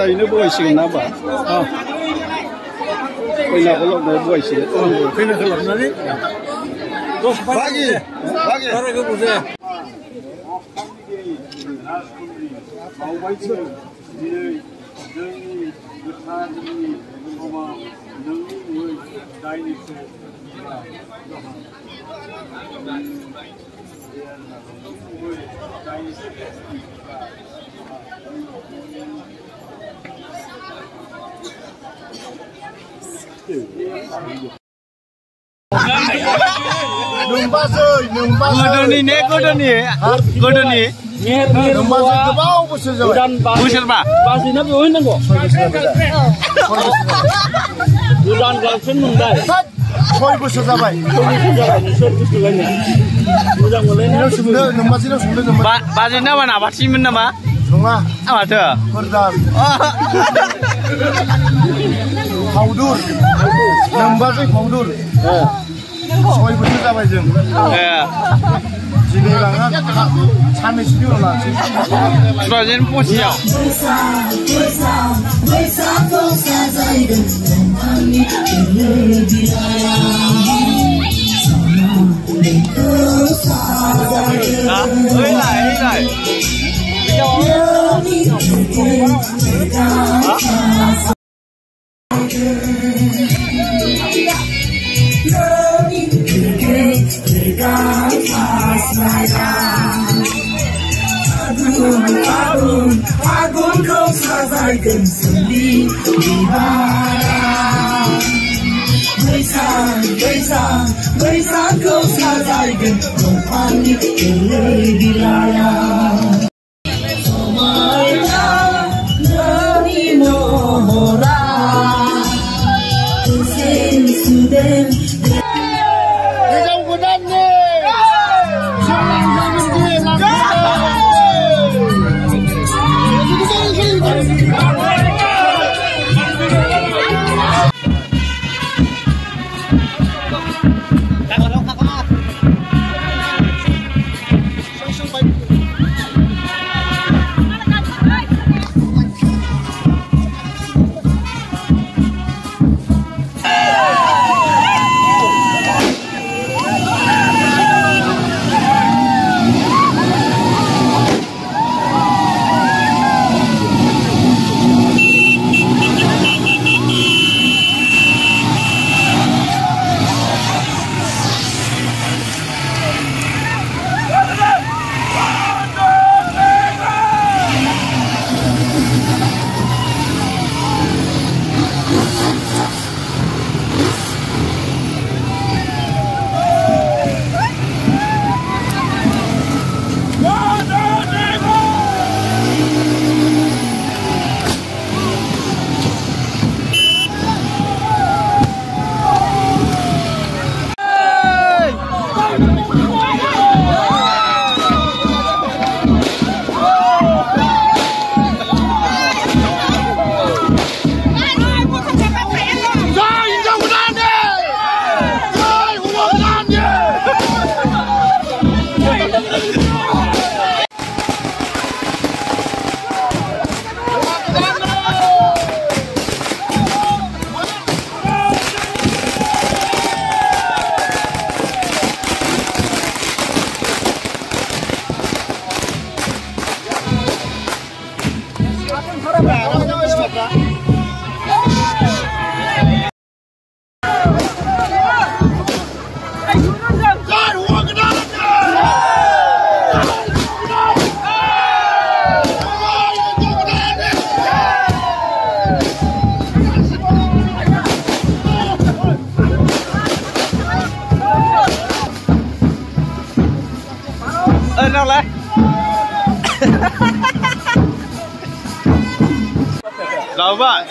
Ini boysigen apa? Oh. Kena kalau mau boysigen. Oh, kena kalau nanti. Terus pagi. Para ke buze. Mau baca. Ini bertani rumah nunggu daini se. Godoni ne godoni numbasoi gobaw बोसोर जाबाय बोसोरबा बासिना बेवहाय नांगौ गोदान गार्लफ्रेन्ड मोनबाय 6 बोसोर जाबाय नोंसोर बुस्थुलायनो मोजां मोनलायनायाव सोंनो नोंबासिनाव सोंनो बाजेना मा आबादसिमोन नामा नङा माथो फोरदान फावदुर नोंबाजै फावदुर 6 बोसोर जाबाय जों दिनै लाङा साननैसोनि उनाव लांसै Agun kau sampaikan sendiri di mana? Bersang kau sampaikan panik terlebih layak. Semuanya demi mohora, sudah. Apa Lawan.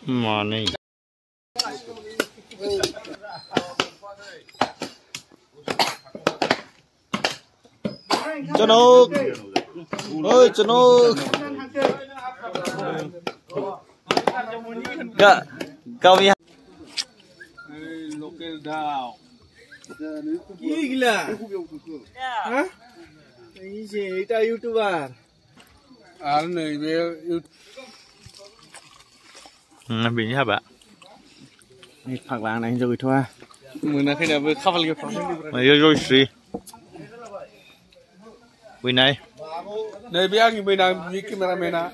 Morning. Chunuk. Ôi chunuk. Kau ni. Local dao. Gila. Hah? Ini sih, itu YouTuber. Nih, Bị hả bạn? Phật làng này rồi thôi. Mười nay khi nào vừa khắp cái phòng. Mày rồi gì? Bên này. Đây biết anh bên này cameraman á.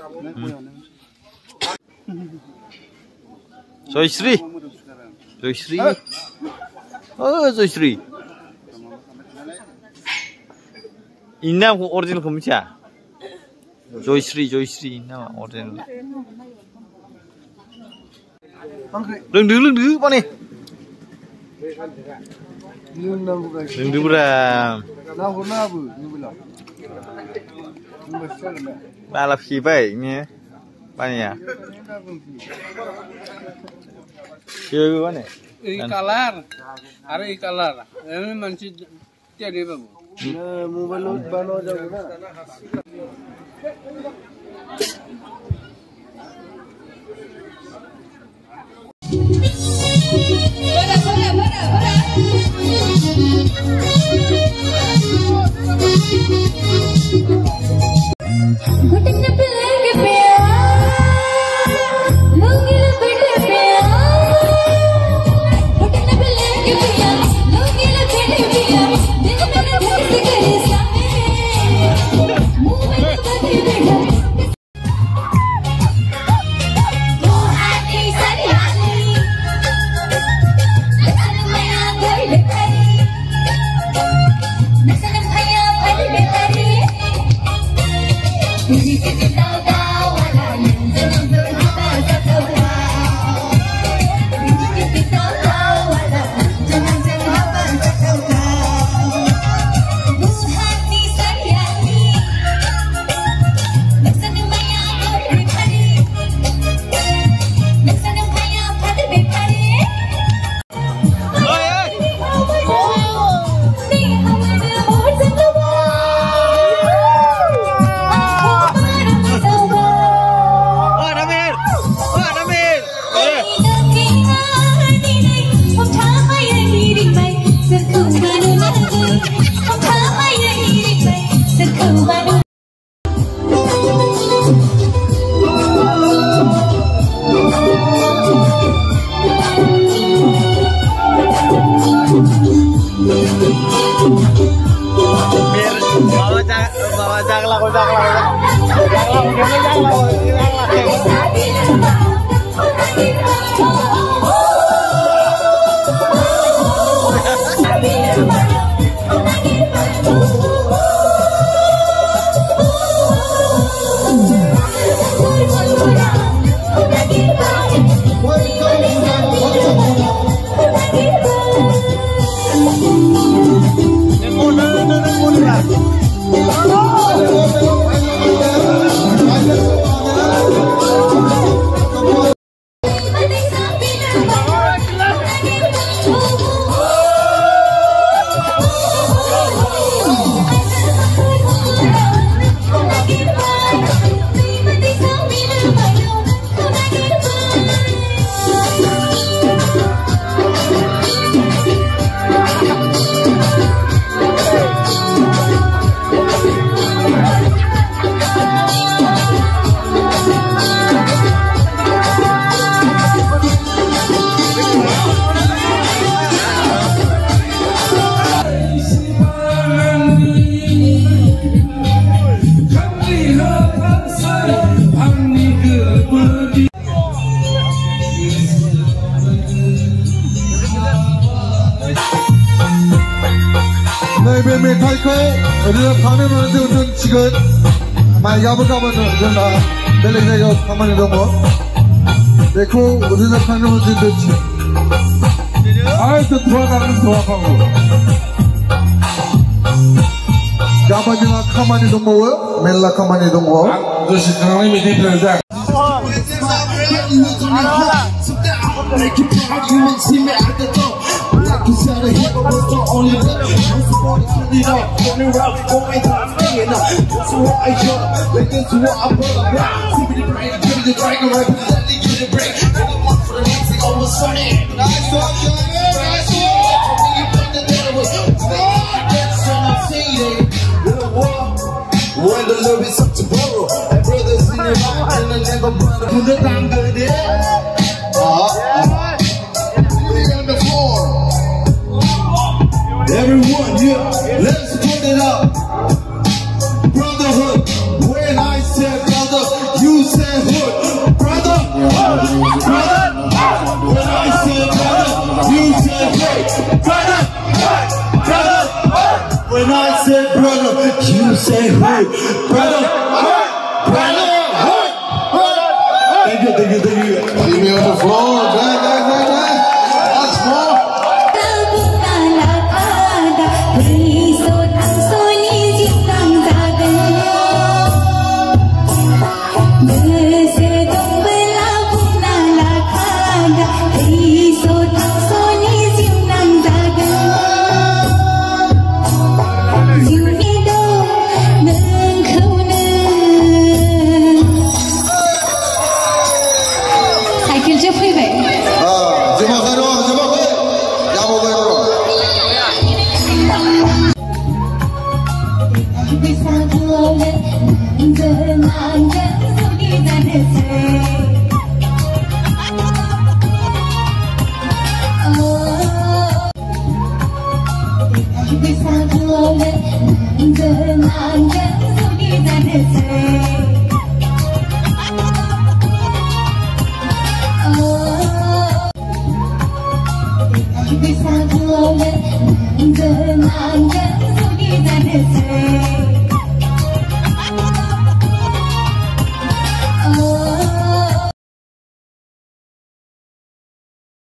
Joysri. Joysri. Oh, Joysri. Ini nama original kamu siapa? Joysri nama original. Leng apa nih? Leng berapa? Balap siapa ini? Banyak. Siapa mana? Ikalar, ada ikalar. Ini masih tiada babu. Mobile bano jauh na. 메타이커 우리가 가면은 좀 지금 막 야부가면은 그나 벨레가 가만히 넘어 내고 우리가 가면은 좀 지 아이도 돌아가는 돌아가고 야바지가 가만히 넘어요 멜라 가만히 넘어 그것이 강남이 대표자. Cause you're the hero was the only one. I'm supposed to turn it up, turn it up, go my time, hanging up. This is what I got, like this is what I brought up. See me the brain, give me the drag, right? Let me get it break. Anyone for the next thing, almost funny. Nice one, nice one. You put the dead away. That's what I'm saying. When the love is up to borrow, and brothers in the rock, and I never brought up. Put the down good there. Everyone, yeah, let's put it up. Brotherhood, when I said brother, you said hood. Brother, brother, brother. When I say brother, you say who? Brother, brother.